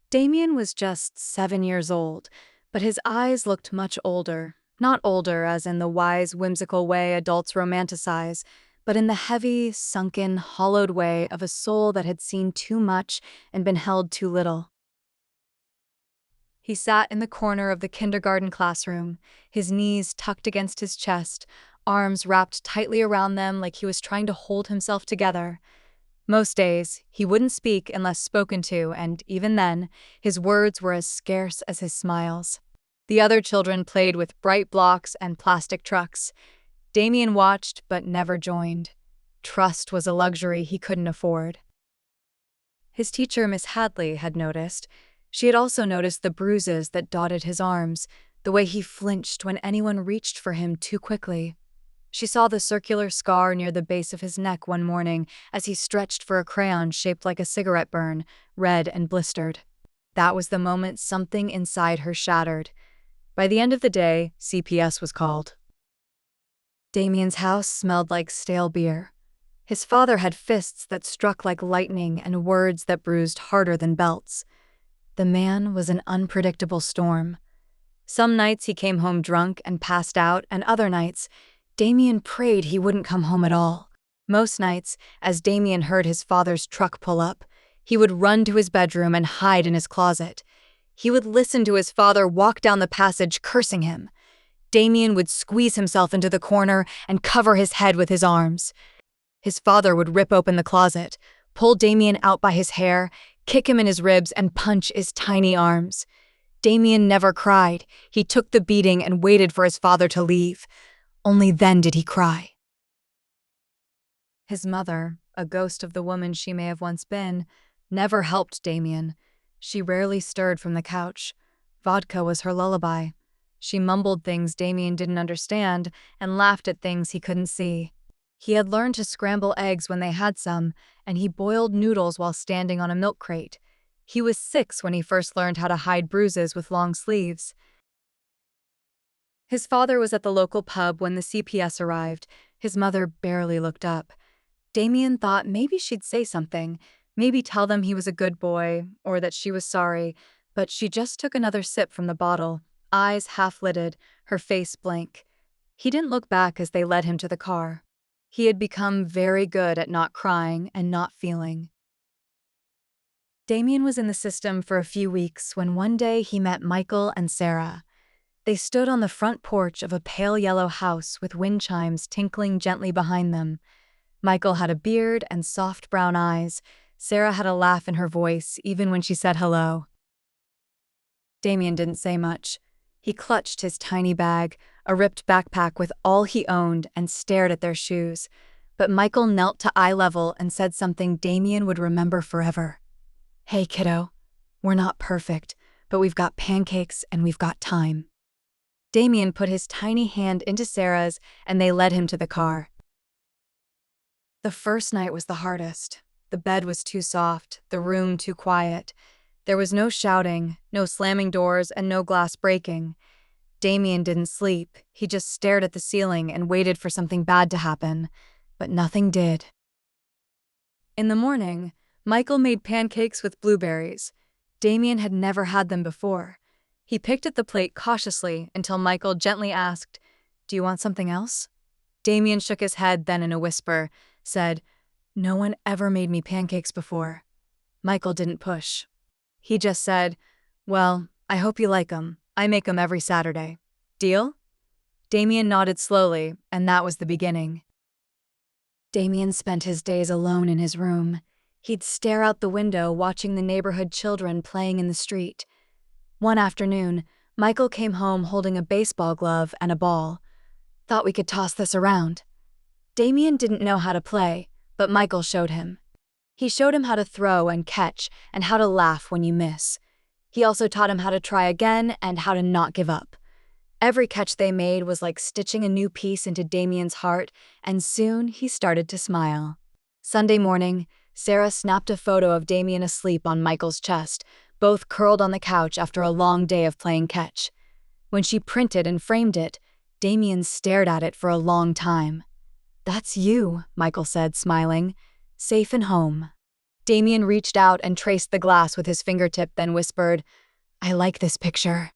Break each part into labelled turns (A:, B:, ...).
A: Damien was just 7 years old, but his eyes looked much older. Not older as in the wise, whimsical way adults romanticize, but in the heavy, sunken, hollowed way of a soul that had seen too much and been held too little. He sat in the corner of the kindergarten classroom, his knees tucked against his chest, arms wrapped tightly around them like he was trying to hold himself together. Most days, he wouldn't speak unless spoken to, and even then, his words were as scarce as his smiles. The other children played with bright blocks and plastic trucks. Damien watched but never joined. Trust was a luxury he couldn't afford. His teacher, Miss Hadley, had noticed. She had also noticed the bruises that dotted his arms, the way he flinched when anyone reached for him too quickly. She saw the circular scar near the base of his neck one morning as he stretched for a crayon shaped like a cigarette burn, red and blistered. That was the moment something inside her shattered. By the end of the day, CPS was called. Damien's house smelled like stale beer. His father had fists that struck like lightning and words that bruised harder than belts. The man was an unpredictable storm. Some nights he came home drunk and passed out, and other nights, Damien prayed he wouldn't come home at all. Most nights, as Damien heard his father's truck pull up, he would run to his bedroom and hide in his closet. He would listen to his father walk down the passage cursing him. Damien would squeeze himself into the corner and cover his head with his arms. His father would rip open the closet, pull Damien out by his hair, kick him in his ribs, and punch his tiny arms. Damien never cried. He took the beating and waited for his father to leave. Only then did he cry. His mother, a ghost of the woman she may have once been, never helped Damien. She rarely stirred from the couch. Vodka was her lullaby. She mumbled things Damien didn't understand and laughed at things he couldn't see. He had learned to scramble eggs when they had some, and he boiled noodles while standing on a milk crate. He was 6 when he first learned how to hide bruises with long sleeves. His father was at the local pub when the CPS arrived. His mother barely looked up. Damien thought maybe she'd say something, maybe tell them he was a good boy, or that she was sorry, but she just took another sip from the bottle, eyes half-lidded, her face blank. He didn't look back as they led him to the car. He had become very good at not crying and not feeling. Damien was in the system for a few weeks when one day he met Michael and Sarah. They stood on the front porch of a pale yellow house with wind chimes tinkling gently behind them. Michael had a beard and soft brown eyes. Sarah had a laugh in her voice, even when she said hello. Damien didn't say much. He clutched his tiny bag, a ripped backpack with all he owned, and stared at their shoes. But Michael knelt to eye level and said something Damien would remember forever. "Hey, kiddo, we're not perfect, but we've got pancakes and we've got time." Damien put his tiny hand into Sarah's, and they led him to the car. The first night was the hardest. The bed was too soft, the room too quiet. There was no shouting, no slamming doors, and no glass breaking. Damien didn't sleep. He just stared at the ceiling and waited for something bad to happen. But nothing did. In the morning, Michael made pancakes with blueberries. Damien had never had them before. He picked at the plate cautiously until Michael gently asked, "Do you want something else?" Damien shook his head, then in a whisper, said, "No one ever made me pancakes before." Michael didn't push. He just said, "Well, I hope you like 'em. I make 'em every Saturday. Deal?" Damien nodded slowly, and that was the beginning. Damien spent his days alone in his room. He'd stare out the window watching the neighborhood children playing in the street. One afternoon, Michael came home holding a baseball glove and a ball. "Thought we could toss this around." Damien didn't know how to play, but Michael showed him. He showed him how to throw and catch and how to laugh when you miss. He also taught him how to try again and how to not give up. Every catch they made was like stitching a new piece into Damien's heart, and soon he started to smile. Sunday morning, Sarah snapped a photo of Damien asleep on Michael's chest, both curled on the couch after a long day of playing catch. When she printed and framed it, Damien stared at it for a long time. "That's you," Michael said, smiling. "Safe and home." Damien reached out and traced the glass with his fingertip, then whispered, "I like this picture."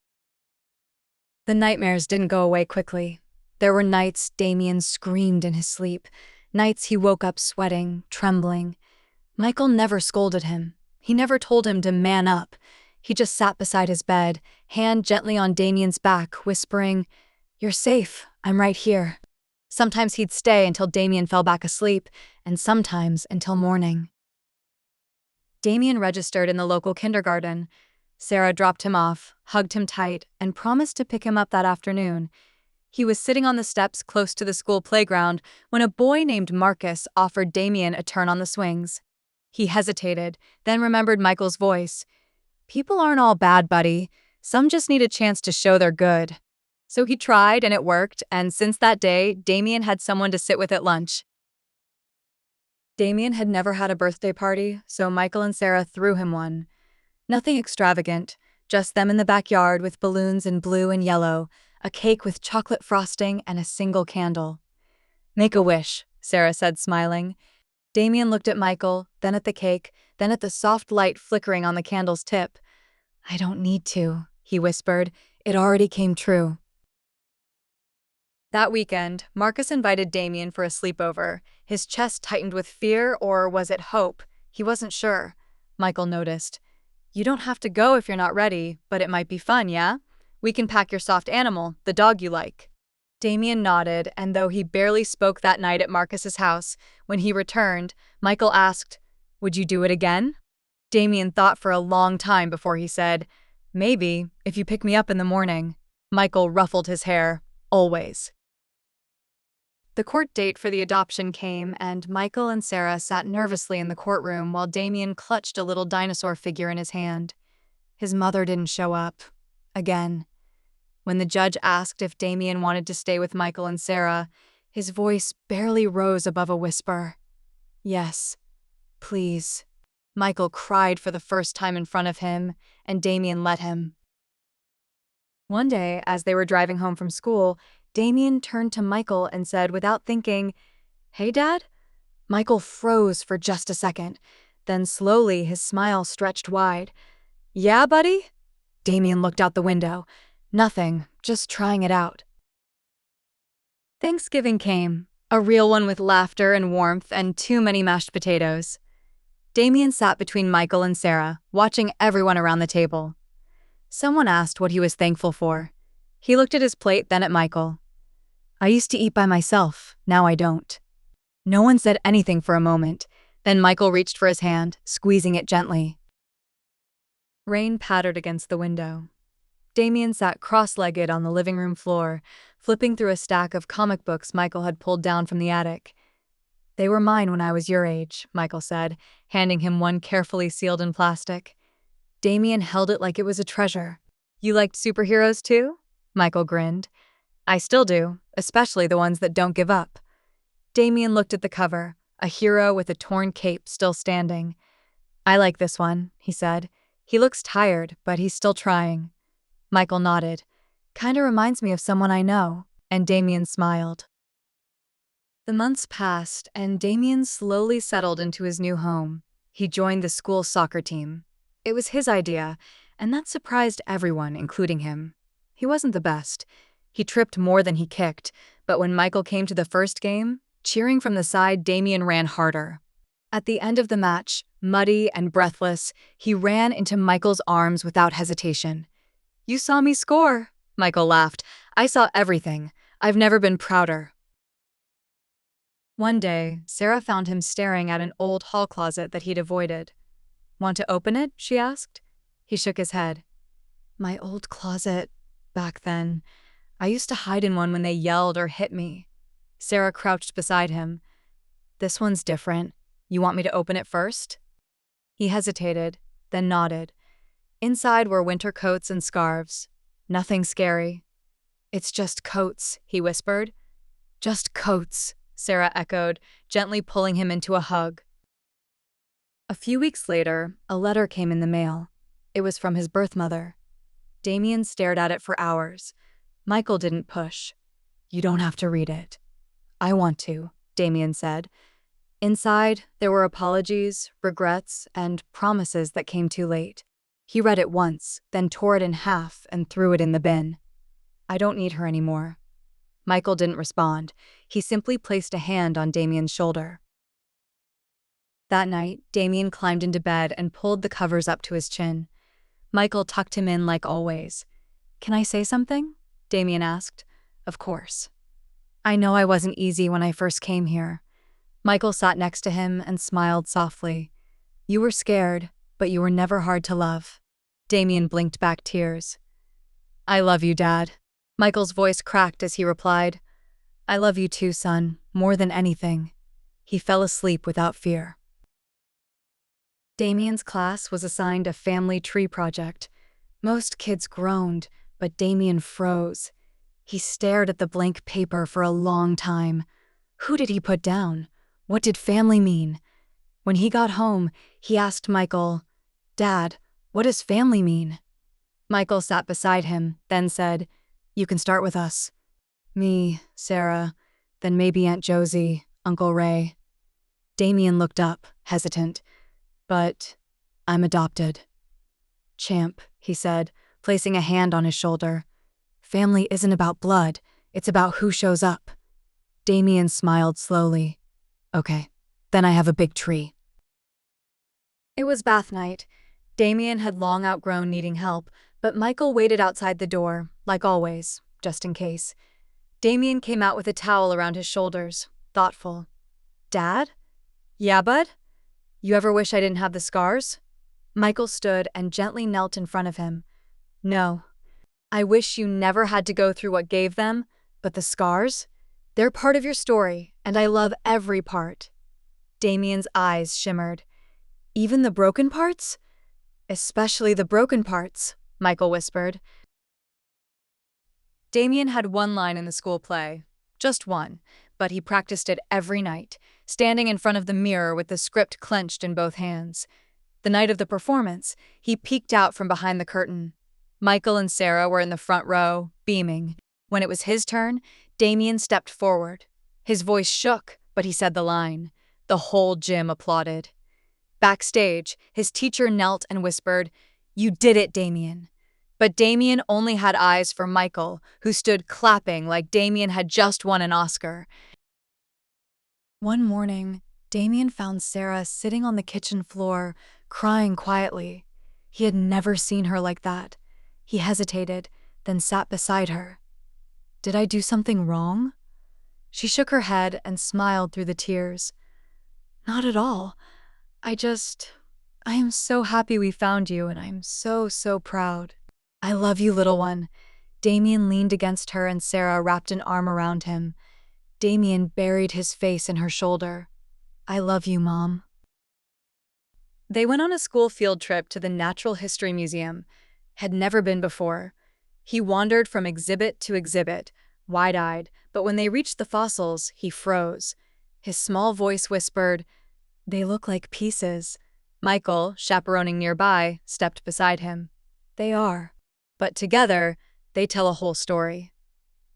A: The nightmares didn't go away quickly. There were nights Damien screamed in his sleep, nights he woke up sweating, trembling. Michael never scolded him. He never told him to man up. He just sat beside his bed, hand gently on Damien's back, whispering, "You're safe, I'm right here." Sometimes he'd stay until Damien fell back asleep, and sometimes until morning. Damien registered in the local kindergarten. Sarah dropped him off, hugged him tight, and promised to pick him up that afternoon. He was sitting on the steps close to the school playground when a boy named Marcus offered Damien a turn on the swings. He hesitated, then remembered Michael's voice. "People aren't all bad, buddy. Some just need a chance to show they're good." So he tried, and it worked, and since that day, Damien had someone to sit with at lunch. Damien had never had a birthday party, so Michael and Sarah threw him one. Nothing extravagant, just them in the backyard with balloons in blue and yellow, a cake with chocolate frosting, and a single candle. "Make a wish," Sarah said, smiling. Damien looked at Michael, then at the cake, then at the soft light flickering on the candle's tip. "I don't need to," he whispered. "It already came true." That weekend, Marcus invited Damien for a sleepover. His chest tightened with fear, or was it hope? He wasn't sure. Michael noticed. "You don't have to go if you're not ready, but it might be fun, yeah? We can pack your soft animal, the dog you like." Damien nodded, and though he barely spoke that night at Marcus's house, when he returned, Michael asked, "Would you do it again?" Damien thought for a long time before he said, "Maybe, if you pick me up in the morning." Michael ruffled his hair. "Always." The court date for the adoption came, and Michael and Sarah sat nervously in the courtroom while Damien clutched a little dinosaur figure in his hand. His mother didn't show up. Again. When the judge asked if Damien wanted to stay with Michael and Sarah, his voice barely rose above a whisper. "Yes, please." Michael cried for the first time in front of him, and Damien let him. One day, as they were driving home from school, Damien turned to Michael and said without thinking, "Hey, Dad?" Michael froze for just a second. Then slowly his smile stretched wide. "Yeah, buddy?" Damien looked out the window. "Nothing, just trying it out." Thanksgiving came, a real one with laughter and warmth and too many mashed potatoes. Damien sat between Michael and Sarah, watching everyone around the table. Someone asked what he was thankful for. He looked at his plate, then at Michael. "I used to eat by myself, now I don't." No one said anything for a moment. Then Michael reached for his hand, squeezing it gently. Rain pattered against the window. Damien sat cross-legged on the living room floor, flipping through a stack of comic books Michael had pulled down from the attic. "They were mine when I was your age," Michael said, handing him one carefully sealed in plastic. Damien held it like it was a treasure. "You liked superheroes too?" Michael grinned. "I still do, especially the ones that don't give up." Damien looked at the cover, a hero with a torn cape still standing. "I like this one," he said. "He looks tired, but he's still trying." Michael nodded. "Kinda reminds me of someone I know," and Damien smiled. The months passed, and Damien slowly settled into his new home. He joined the school soccer team. It was his idea, and that surprised everyone, including him. He wasn't the best. He tripped more than he kicked, but when Michael came to the first game, cheering from the side, Damien ran harder. At the end of the match, muddy and breathless, he ran into Michael's arms without hesitation. "You saw me score," Michael laughed. "I saw everything. I've never been prouder." One day, Sarah found him staring at an old hall closet that he'd avoided. "Want to open it?" she asked. He shook his head. "My old closet, back then. I used to hide in one when they yelled or hit me." Sarah crouched beside him. "This one's different. You want me to open it first?" He hesitated, then nodded. Inside were winter coats and scarves. Nothing scary. "It's just coats," he whispered. "Just coats," Sarah echoed, gently pulling him into a hug. A few weeks later, a letter came in the mail. It was from his birth mother. Damien stared at it for hours. Michael didn't push. "You don't have to read it." "I want to," Damien said. Inside, there were apologies, regrets, and promises that came too late. He read it once, then tore it in half and threw it in the bin. I don't need her anymore. Michael didn't respond. He simply placed a hand on Damien's shoulder. That night, Damien climbed into bed and pulled the covers up to his chin. Michael tucked him in like always. "Can I say something?" Damien asked. "Of course." "I know I wasn't easy when I first came here." Michael sat next to him and smiled softly. "You were scared, but you were never hard to love." Damien blinked back tears. "I love you, Dad." Michael's voice cracked as he replied, "I love you too, son, more than anything." He fell asleep without fear. Damien's class was assigned a family tree project. Most kids groaned, but Damien froze. He stared at the blank paper for a long time. Who did he put down? What did family mean? When he got home, he asked Michael, "Dad, what does family mean?" Michael sat beside him, then said, "You can start with us. Me, Sarah, then maybe Aunt Josie, Uncle Ray." Damien looked up, hesitant. "But I'm adopted." "Champ," he said, placing a hand on his shoulder. "Family isn't about blood, it's about who shows up." Damien smiled slowly. "Okay, then I have a big tree." It was bath night. Damien had long outgrown needing help, but Michael waited outside the door, like always, just in case. Damien came out with a towel around his shoulders, thoughtful. "Dad?" "Yeah, bud? You ever wish I didn't have the scars?" Michael stood and gently knelt in front of him. "No. I wish you never had to go through what gave them, but the scars? They're part of your story, and I love every part." Damien's eyes shimmered. "Even the broken parts?" "Especially the broken parts," Michael whispered. Damien had one line in the school play. Just one, but he practiced it every night, standing in front of the mirror with the script clenched in both hands. The night of the performance, he peeked out from behind the curtain. Michael and Sarah were in the front row, beaming. When it was his turn, Damien stepped forward. His voice shook, but he said the line. The whole gym applauded. Backstage, his teacher knelt and whispered, "You did it, Damien." But Damien only had eyes for Michael, who stood clapping like Damien had just won an Oscar. One morning, Damien found Sarah sitting on the kitchen floor, crying quietly. He had never seen her like that. He hesitated, then sat beside her. "Did I do something wrong?" She shook her head and smiled through the tears. "Not at all. I am so happy we found you, and I'm so, so proud." "I love you, little one." Damien leaned against her and Sarah wrapped an arm around him. Damien buried his face in her shoulder. "I love you, Mom." They went on a school field trip to the Natural History Museum. Had never been before. He wandered from exhibit to exhibit, wide-eyed, but when they reached the fossils, he froze. His small voice whispered, "They look like pieces." Michael, chaperoning nearby, stepped beside him. "They are. But together, they tell a whole story."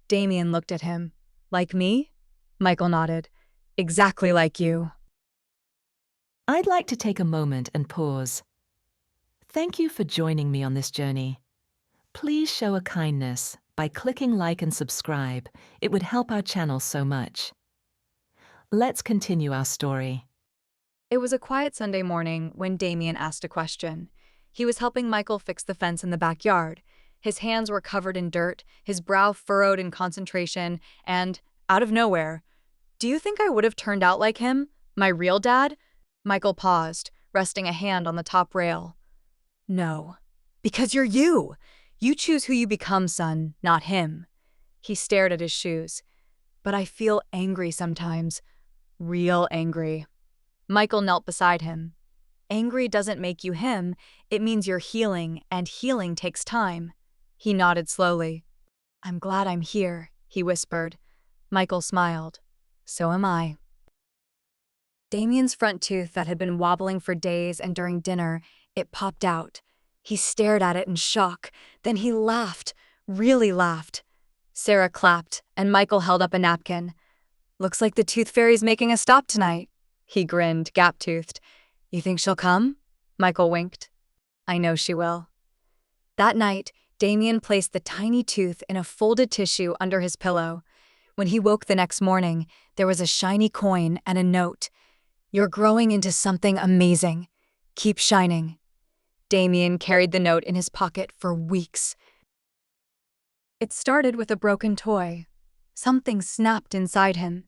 A: Damien looked at him. "Like me?" Michael nodded. "Exactly like you."
B: I'd like to take a moment and pause. Thank you for joining me on this journey. Please show a kindness by clicking like and subscribe. It would help our channel so much. Let's continue our story.
A: It was a quiet Sunday morning when Damien asked a question. He was helping Michael fix the fence in the backyard. His hands were covered in dirt, his brow furrowed in concentration, and, out of nowhere, "Do you think I would have turned out like him? My real dad?" Michael paused, resting a hand on the top rail. "No. Because you're you. You choose who you become, son, not him." He stared at his shoes. "But I feel angry sometimes. Real angry." Michael knelt beside him. "Angry doesn't make you him, it means you're healing, and healing takes time." He nodded slowly. "I'm glad I'm here," he whispered. Michael smiled. "So am I." Damien's front tooth that had been wobbling for days, and during dinner, it popped out. He stared at it in shock. Then he laughed, really laughed. Sarah clapped, and Michael held up a napkin. "Looks like the tooth fairy's making a stop tonight." He grinned, gap-toothed. You think she'll come? Michael winked. I know she will. That night, Damien placed the tiny tooth in a folded tissue under his pillow. When he woke the next morning, there was a shiny coin and a note. You're growing into something amazing. Keep shining. Damien carried the note in his pocket for weeks. It started with a broken toy. Something snapped inside him.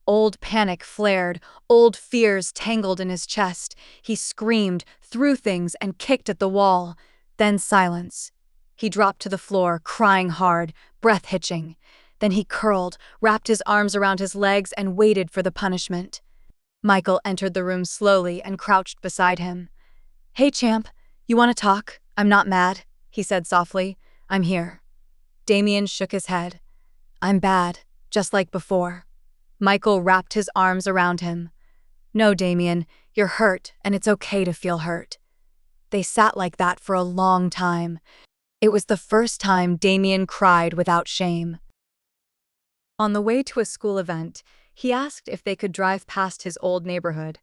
A: Old panic flared, old fears tangled in his chest. He screamed, threw things, and kicked at the wall. Then silence. He dropped to the floor, crying hard, breath hitching. Then he curled, wrapped his arms around his legs, and waited for the punishment. Michael entered the room slowly and crouched beside him. Hey, champ, you want to talk? I'm not mad, he said softly. I'm here. Damien shook his head. I'm bad, just like before. Michael wrapped his arms around him. No, Damien, you're hurt, and it's okay to feel hurt. They sat like that for a long time. It was the first time Damien cried without shame. On the way to a school event, he asked if they could drive past his old neighborhood.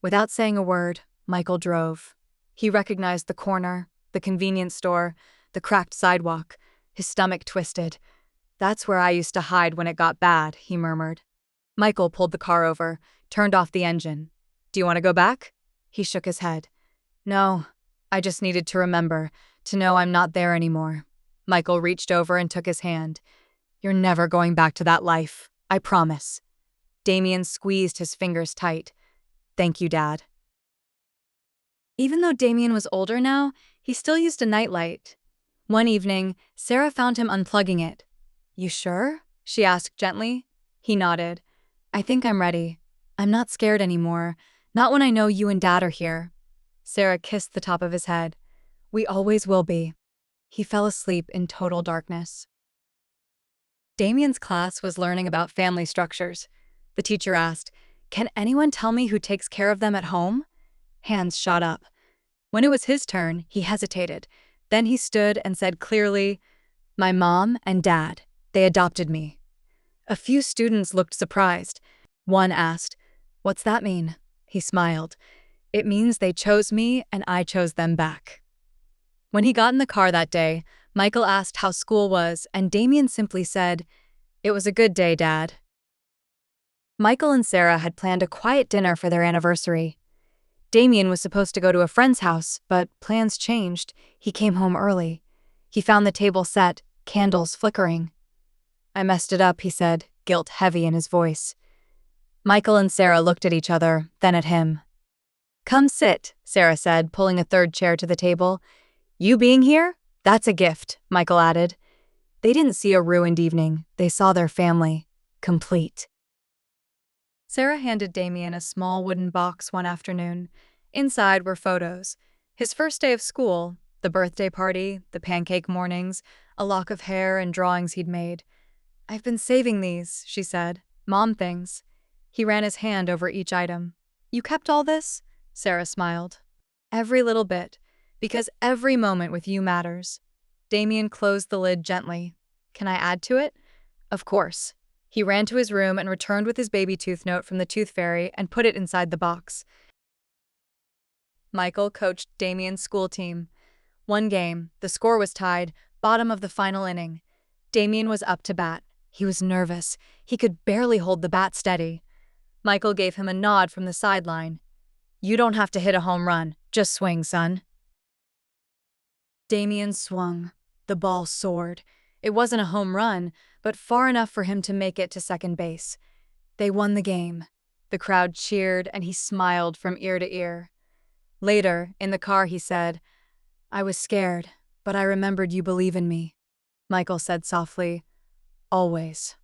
A: Without saying a word, Michael drove. He recognized the corner, the convenience store, the cracked sidewalk. His stomach twisted. That's where I used to hide when it got bad, he murmured. Michael pulled the car over, turned off the engine. Do you want to go back? He shook his head. No, I just needed to remember, to know I'm not there anymore. Michael reached over and took his hand. You're never going back to that life, I promise. Damien squeezed his fingers tight. Thank you, Dad. Even though Damien was older now, he still used a nightlight. One evening, Sarah found him unplugging it. You sure? She asked gently. He nodded. I think I'm ready. I'm not scared anymore. Not when I know you and Dad are here. Sarah kissed the top of his head. We always will be. He fell asleep in total darkness. Damien's class was learning about family structures. The teacher asked, Can anyone tell me who takes care of them at home? Hands shot up. When it was his turn, he hesitated. Then he stood and said clearly, My mom and Dad. They adopted me. A few students looked surprised. One asked, What's that mean? He smiled. It means they chose me and I chose them back. When he got in the car that day, Michael asked how school was, and Damien simply said, It was a good day, Dad. Michael and Sarah had planned a quiet dinner for their anniversary. Damien was supposed to go to a friend's house, but plans changed. He came home early. He found the table set, candles flickering. I messed it up, he said, guilt heavy in his voice. Michael and Sarah looked at each other, then at him. Come sit, Sarah said, pulling a third chair to the table. You being here? That's a gift, Michael added. They didn't see a ruined evening. They saw their family, complete. Sarah handed Damien a small wooden box one afternoon. Inside were photos. His first day of school, the birthday party, the pancake mornings, a lock of hair and drawings he'd made. I've been saving these, she said. Mom things. He ran his hand over each item. You kept all this? Sarah smiled. Every little bit, because every moment with you matters. Damien closed the lid gently. Can I add to it? Of course. He ran to his room and returned with his baby tooth note from the tooth fairy and put it inside the box. Michael coached Damien's school team. One game, the score was tied, bottom of the final inning. Damien was up to bat. He was nervous. He could barely hold the bat steady. Michael gave him a nod from the sideline. You don't have to hit a home run. Just swing, son. Damien swung. The ball soared. It wasn't a home run, but far enough for him to make it to second base. They won the game. The crowd cheered, and he smiled from ear to ear. Later, in the car, he said, I was scared, but I remembered you believe in me. Michael said softly, Always.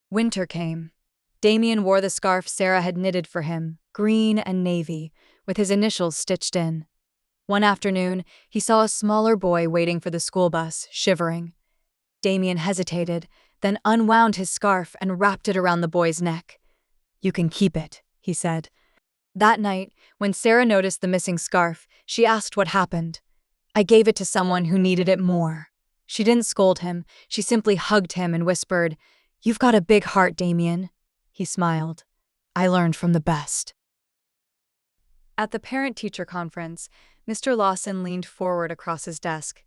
A: Winter came. Damien wore the scarf Sarah had knitted for him, green and navy, with his initials stitched in. One afternoon, he saw a smaller boy waiting for the school bus, shivering. Damien hesitated, then unwound his scarf and wrapped it around the boy's neck. You can keep it, he said. That night, when Sarah noticed the missing scarf, she asked what happened. I gave it to someone who needed it more. She didn't scold him. She simply hugged him and whispered, You've got a big heart, Damien. He smiled. I learned from the best. At the parent-teacher conference, Mr. Lawson leaned forward across his desk.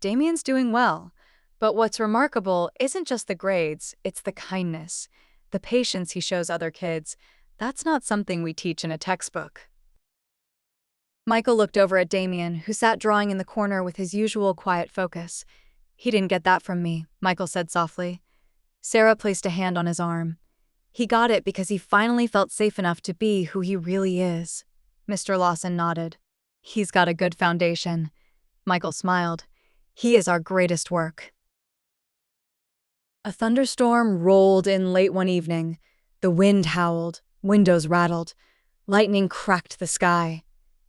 A: Damien's doing well, but what's remarkable isn't just the grades, it's the kindness, the patience he shows other kids. That's not something we teach in a textbook. Michael looked over at Damien, who sat drawing in the corner with his usual quiet focus. He didn't get that from me, Michael said softly. Sarah placed a hand on his arm. He got it because he finally felt safe enough to be who he really is. Mr. Lawson nodded. He's got a good foundation. Michael smiled. He is our greatest work. A thunderstorm rolled in late one evening. The wind howled, windows rattled, lightning cracked the sky.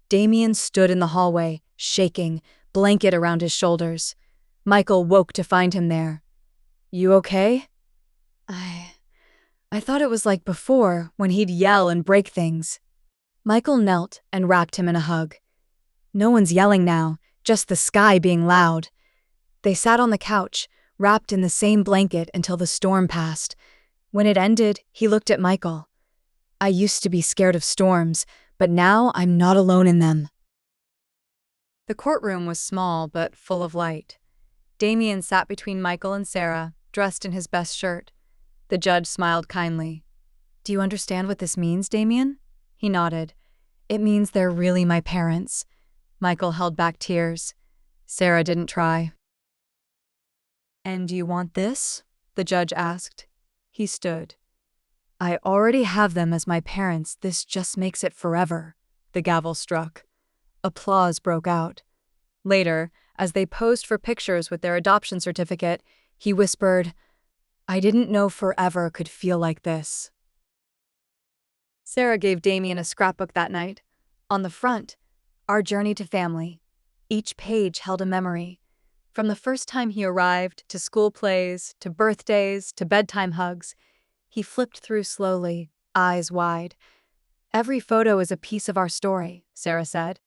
A: Damien stood in the hallway, shaking, blanket around his shoulders. Michael woke to find him there. You okay? I thought it was like before, when he'd yell and break things. Michael knelt and wrapped him in a hug. No one's yelling now, just the sky being loud. They sat on the couch, wrapped in the same blanket until the storm passed. When it ended, he looked at Michael. I used to be scared of storms, but now I'm not alone in them. The courtroom was small but full of light. Damien sat between Michael and Sarah, dressed in his best shirt. The judge smiled kindly. Do you understand what this means, Damien? He nodded. It means they're really my parents. Michael held back tears. Sarah didn't try. And do you want this? The judge asked. He stood. I already have them as my parents, this just makes it forever. The gavel struck. Applause broke out. Later, as they posed for pictures with their adoption certificate, he whispered, I didn't know forever could feel like this. Sarah gave Damien a scrapbook that night. On the front, Our Journey to Family. Each page held a memory. From the first time he arrived, to school plays, to birthdays, to bedtime hugs, he flipped through slowly, eyes wide. Every photo is a piece of our story, Sarah said.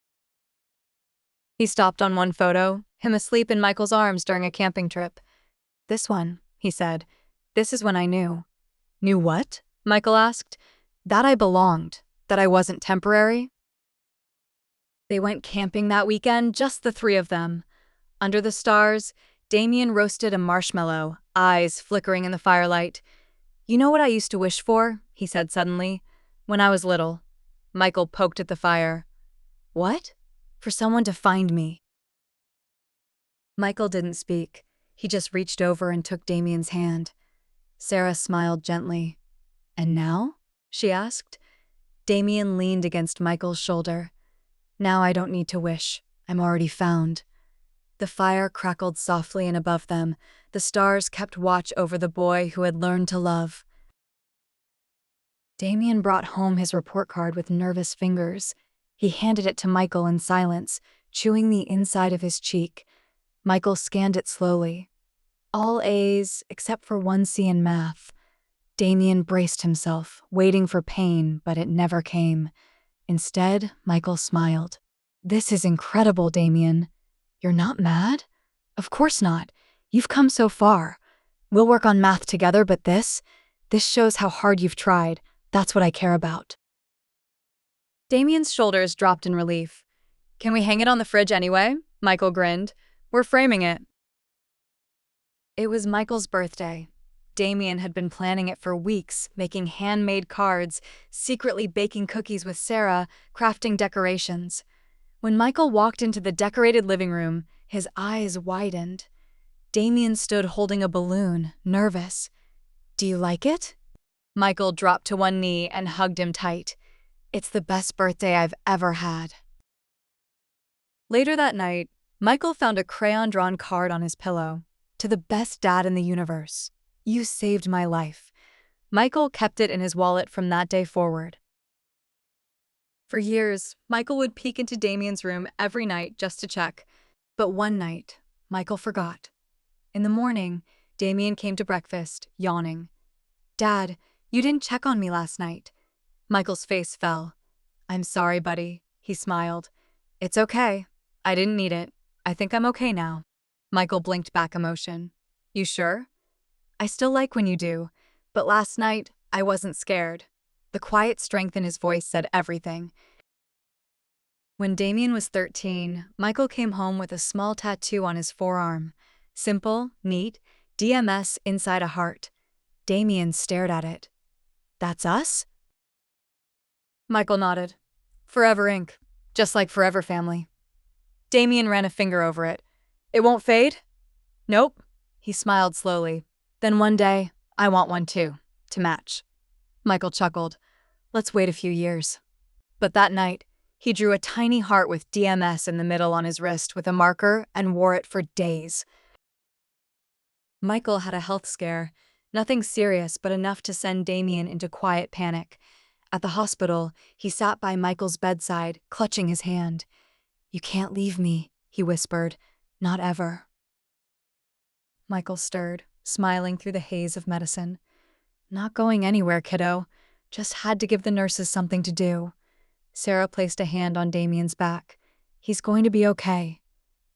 A: He stopped on one photo, him asleep in Michael's arms during a camping trip. This one, he said. This is when I knew. Knew what? Michael asked. That I belonged, that I wasn't temporary. They went camping that weekend, just the three of them. Under the stars, Damien roasted a marshmallow, eyes flickering in the firelight. You know what I used to wish for? He said suddenly. When I was little. Michael poked at the fire. What? For someone to find me. Michael didn't speak. He just reached over and took Damien's hand. Sarah smiled gently. And now? She asked. Damien leaned against Michael's shoulder. Now I don't need to wish. I'm already found. The fire crackled softly and above them, the stars kept watch over the boy who had learned to love. Damien brought home his report card with nervous fingers. He handed it to Michael in silence, chewing the inside of his cheek. Michael scanned it slowly. All A's except for one C in math. Damien braced himself, waiting for pain, but it never came. Instead, Michael smiled. This is incredible, Damien. You're not mad? Of course not. You've come so far. We'll work on math together, but this shows how hard you've tried. That's what I care about. Damien's shoulders dropped in relief. Can we hang it on the fridge anyway? Michael grinned. We're framing it. It was Michael's birthday. Damien had been planning it for weeks, making handmade cards, secretly baking cookies with Sarah, crafting decorations. When Michael walked into the decorated living room, his eyes widened. Damien stood holding a balloon, nervous. Do you like it? Michael dropped to one knee and hugged him tight. It's the best birthday I've ever had. Later that night, Michael found a crayon-drawn card on his pillow. To the best dad in the universe. You saved my life. Michael kept it in his wallet from that day forward. For years, Michael would peek into Damien's room every night just to check. But one night, Michael forgot. In the morning, Damien came to breakfast, yawning. Dad, you didn't check on me last night. Michael's face fell. I'm sorry, buddy, he smiled. It's okay. I didn't need it. I think I'm okay now. Michael blinked back emotion. You sure? I still like when you do, but last night, I wasn't scared. The quiet strength in his voice said everything. When Damien was 13, Michael came home with a small tattoo on his forearm. Simple, neat, DMS inside a heart. Damien stared at it. "That's us?" Michael nodded. "Forever Inc., just like Forever Family." Damien ran a finger over it. "It won't fade?" "Nope." He smiled slowly. "Then one day, I want one too, to match." Michael chuckled. "Let's wait a few years." But that night, he drew a tiny heart with DMS in the middle on his wrist with a marker and wore it for days. Michael had a health scare, nothing serious but enough to send Damien into quiet panic. At the hospital, he sat by Michael's bedside, clutching his hand. "You can't leave me," he whispered. "Not ever." Michael stirred, smiling through the haze of medicine. "Not going anywhere, kiddo. Just had to give the nurses something to do." Sarah placed a hand on Damien's back. "He's going to be okay."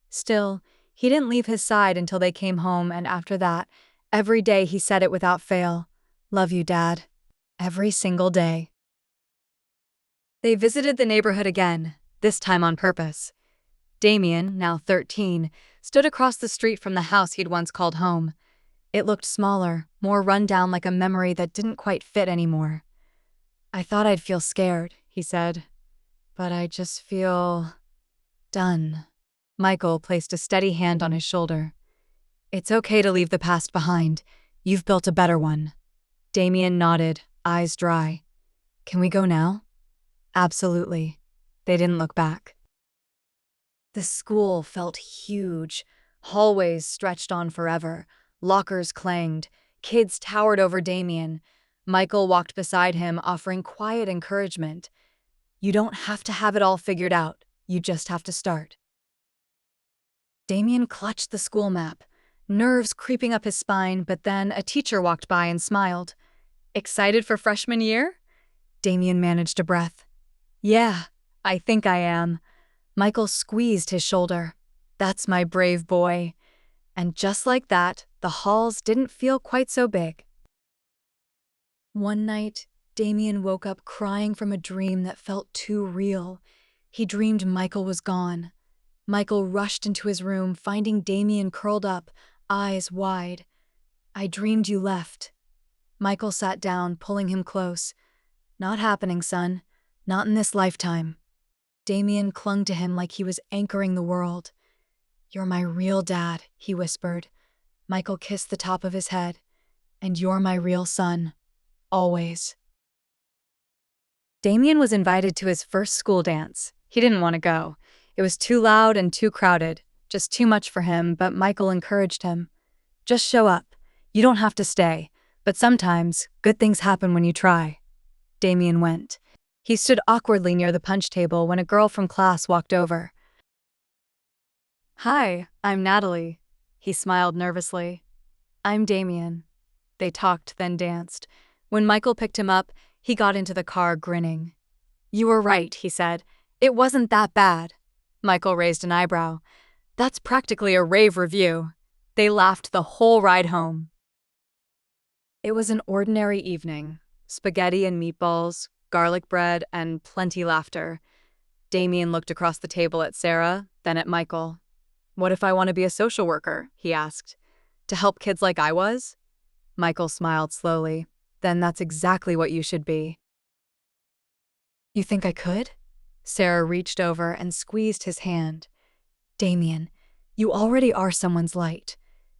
A: Still, he didn't leave his side until they came home, and after that, every day he said it without fail. "Love you, Dad." Every single day. They visited the neighborhood again, this time on purpose. Damien, now 13, stood across the street from the house he'd once called home. It looked smaller, more run down, like a memory that didn't quite fit anymore. "I thought I'd feel scared," he said. "But I just feel done." Michael placed a steady hand on his shoulder. "It's okay to leave the past behind. You've built a better one." Damien nodded, eyes dry. "Can we go now?" "Absolutely." They didn't look back. The school felt huge. Hallways stretched on forever. Lockers clanged. Kids towered over Damien. Michael walked beside him, offering quiet encouragement. "You don't have to have it all figured out. You just have to start." Damien clutched the school map, nerves creeping up his spine, but then a teacher walked by and smiled. "Excited for freshman year?" Damien managed a breath. "Yeah, I think I am." Michael squeezed his shoulder. "That's my brave boy." And just like that, the halls didn't feel quite so big. One night, Damien woke up crying from a dream that felt too real. He dreamed Michael was gone. Michael rushed into his room, finding Damien curled up, eyes wide. "I dreamed you left." Michael sat down, pulling him close. "Not happening, son. Not in this lifetime." Damien clung to him like he was anchoring the world. "You're my real dad," he whispered. Michael kissed the top of his head. "And you're my real son. Always." Damien was invited to his first school dance. He didn't want to go. It was too loud and too crowded, just too much for him, but Michael encouraged him. "Just show up. You don't have to stay, but sometimes good things happen when you try." Damien went. He stood awkwardly near the punch table when a girl from class walked over. "Hi, I'm Natalie." He smiled nervously. "I'm Damien." They talked, then danced. When Michael picked him up, he got into the car grinning. "You were right," he said. "It wasn't that bad." Michael raised an eyebrow. "That's practically a rave review." They laughed the whole ride home. It was an ordinary evening. Spaghetti and meatballs, garlic bread, and plenty laughter. Damien looked across the table at Sarah, then at Michael. "What if I want to be a social worker?" he asked. "To help kids like I was?" Michael smiled slowly. "Then that's exactly what you should be." "You think I could?" Sarah reached over and squeezed his hand. "Damien, you already are someone's light.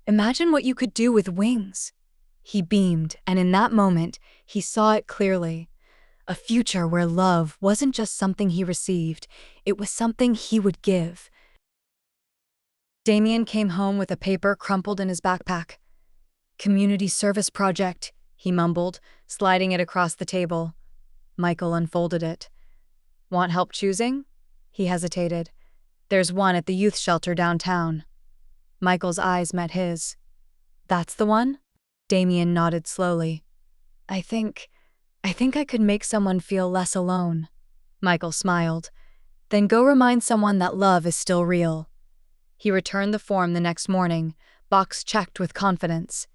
A: Imagine what you could do with wings." He beamed, and in that moment, he saw it clearly. A future where love wasn't just something he received, it was something he would give. Damien came home with a paper crumpled in his backpack. "Community service project," he mumbled, sliding it across the table. Michael unfolded it. "Want help choosing?" He hesitated. "There's one at the youth shelter downtown." Michael's eyes met his. "That's the one?" Damien nodded slowly. I think I could make someone feel less alone." Michael smiled. "Then go remind someone that love is still real." He returned the form the next morning, box checked with confidence.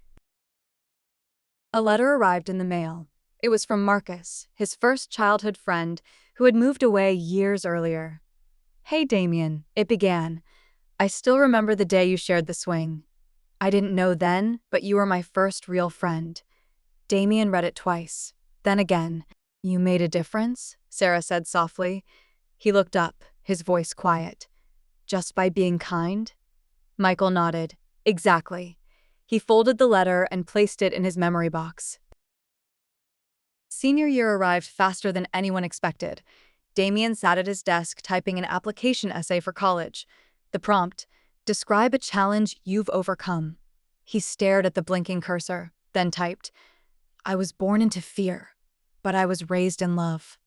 A: A letter arrived in the mail. It was from Marcus, his first childhood friend, who had moved away years earlier. "Hey, Damien," it began. "I still remember the day you shared the swing. I didn't know then, but you were my first real friend." Damien read it twice, then again. "You made a difference?" Sarah said softly. He looked up, his voice quiet. "Just by being kind?" Michael nodded. "Exactly." He folded the letter and placed it in his memory box. Senior year arrived faster than anyone expected. Damien sat at his desk typing an application essay for college. The prompt: describe a challenge you've overcome. He stared at the blinking cursor, then typed, "I was born into fear, but I was raised in love."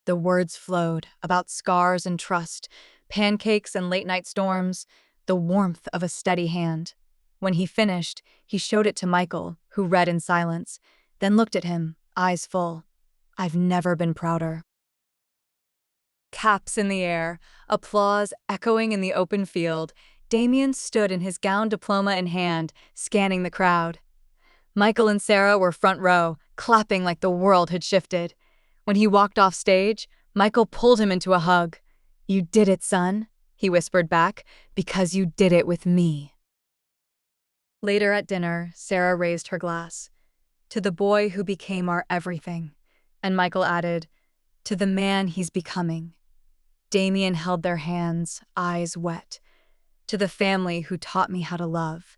A: The words flowed, about scars and trust, pancakes and late-night storms, the warmth of a steady hand. When he finished, he showed it to Michael, who read in silence, then looked at him, eyes full. "I've never been prouder." Caps in the air, applause echoing in the open field, Damien stood in his gown diploma in hand, scanning the crowd. Michael and Sarah were front row, clapping like the world had shifted. When he walked off stage, Michael pulled him into a hug. "You did it, son," he whispered back, "because you did it with me." Later at dinner, Sarah raised her glass. "To the boy who became our everything." And Michael added, "To the man he's becoming." Damien held their hands, eyes wet. "To the family who taught me how to love."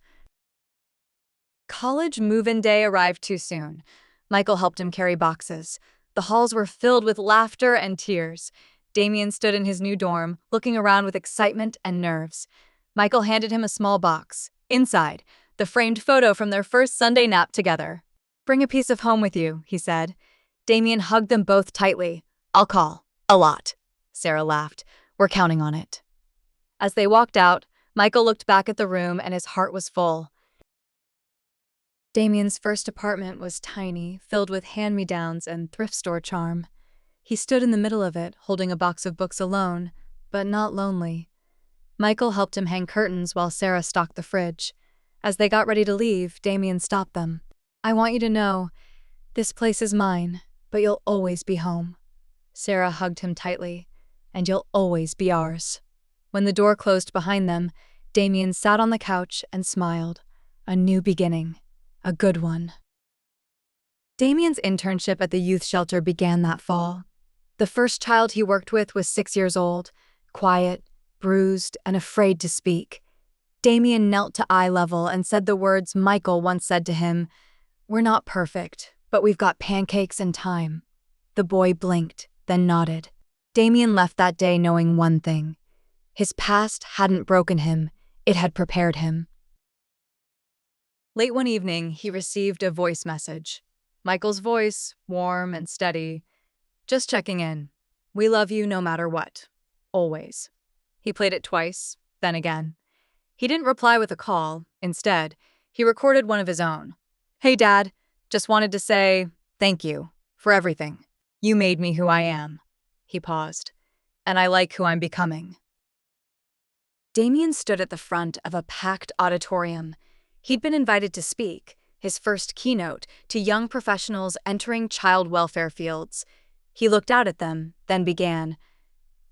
A: College move-in day arrived too soon. Michael helped him carry boxes. The halls were filled with laughter and tears. Damien stood in his new dorm, looking around with excitement and nerves. Michael handed him a small box. Inside, the framed photo from their first Sunday nap together. "Bring a piece of home with you," he said. Damien hugged them both tightly. "I'll call. A lot." Sarah laughed. "We're counting on it." As they walked out, Michael looked back at the room and his heart was full. Damien's first apartment was tiny, filled with hand-me-downs and thrift store charm. He stood in the middle of it, holding a box of books alone, but not lonely. Michael helped him hang curtains while Sarah stocked the fridge. As they got ready to leave, Damien stopped them. "I want you to know, this place is mine, but you'll always be home." Sarah hugged him tightly. "And you'll always be ours." When the door closed behind them, Damien sat on the couch and smiled. A new beginning. A good one. Damien's internship at the youth shelter began that fall. The first child he worked with was 6 years old, quiet, bruised, and afraid to speak. Damien knelt to eye level and said the words Michael once said to him, "We're not perfect, but we've got pancakes and time." The boy blinked, then nodded. Damien left that day knowing one thing. His past hadn't broken him, it had prepared him. Late one evening, he received a voice message. Michael's voice, warm and steady. "Just checking in. We love you no matter what. Always." He played it twice, then again. He didn't reply with a call. Instead, he recorded one of his own. "Hey, Dad. Just wanted to say thank you for everything. You made me who I am." He paused. "And I like who I'm becoming." Damien stood at the front of a packed auditorium. He'd been invited to speak, his first keynote, to young professionals entering child welfare fields. He looked out at them, then began,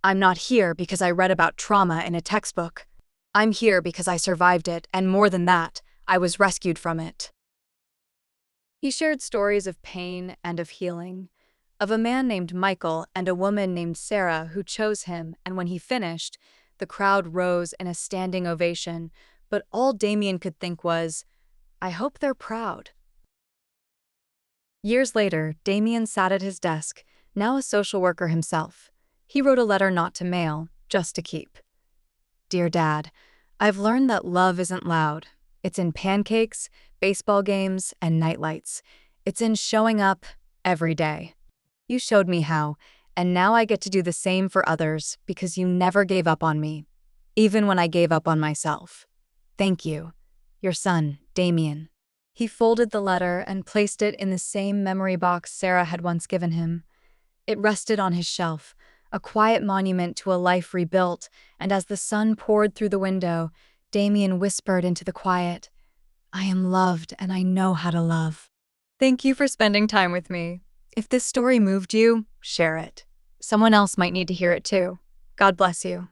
A: "I'm not here because I read about trauma in a textbook. I'm here because I survived it, and more than that, I was rescued from it." He shared stories of pain and of healing, of a man named Michael and a woman named Sarah who chose him, and when he finished, the crowd rose in a standing ovation, but all Damien could think was, "I hope they're proud." Years later, Damien sat at his desk, now a social worker himself. He wrote a letter not to mail, just to keep. "Dear Dad, I've learned that love isn't loud. It's in pancakes, baseball games, and nightlights. It's in showing up every day. You showed me how, and now I get to do the same for others because you never gave up on me, even when I gave up on myself. Thank you. Your son, Damien." He folded the letter and placed it in the same memory box Sarah had once given him. It rested on his shelf, a quiet monument to a life rebuilt, and as the sun poured through the window, Damien whispered into the quiet, "I am loved and I know how to love." Thank you for spending time with me. If this story moved you, share it. Someone else might need to hear it too. God bless you.